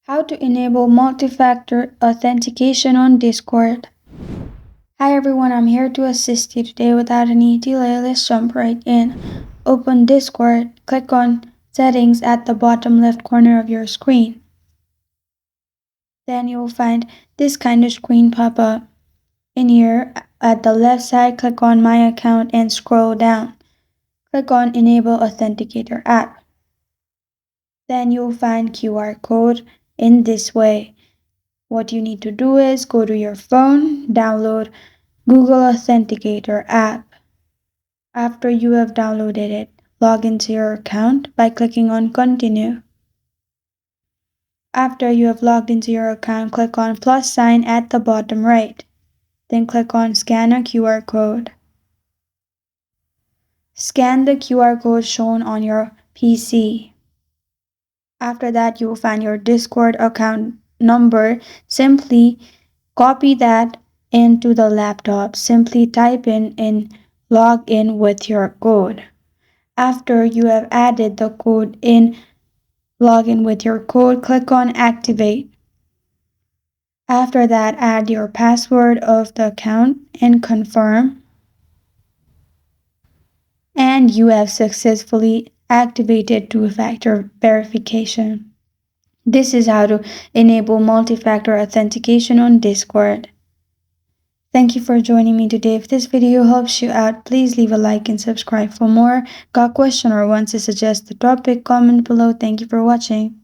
How to enable multi-factor authentication on Discord. Hi everyone, I'm here to assist you today. Without any delay, let's jump right in. Open Discord, click on Settings at the bottom left corner of your screen. Then you'll find this kind of screen pop up. In here, at the left side, click on My Account and scroll down. Click on Enable Authenticator app. Then you'll find QR code in this way. What you need to do is go to your phone, download Google Authenticator app. After you have downloaded it, log into your account by clicking on Continue. After you have logged into your account, click on plus sign at the bottom right. Then click on Scan a QR code. Scan the QR code shown on your PC. After that, you will find your Discord account number. Simply copy that into the laptop. Simply type in log in with your code. After you have added the code in log in with your code, click on Activate. After that, add your password of the account and confirm. And you have successfully activated two-factor verification. This is how to enable multi-factor authentication on Discord. Thank you for joining me today. If this video helps you out, please leave a like and subscribe for more. Got a question or want to suggest the topic? Comment below. Thank you for watching.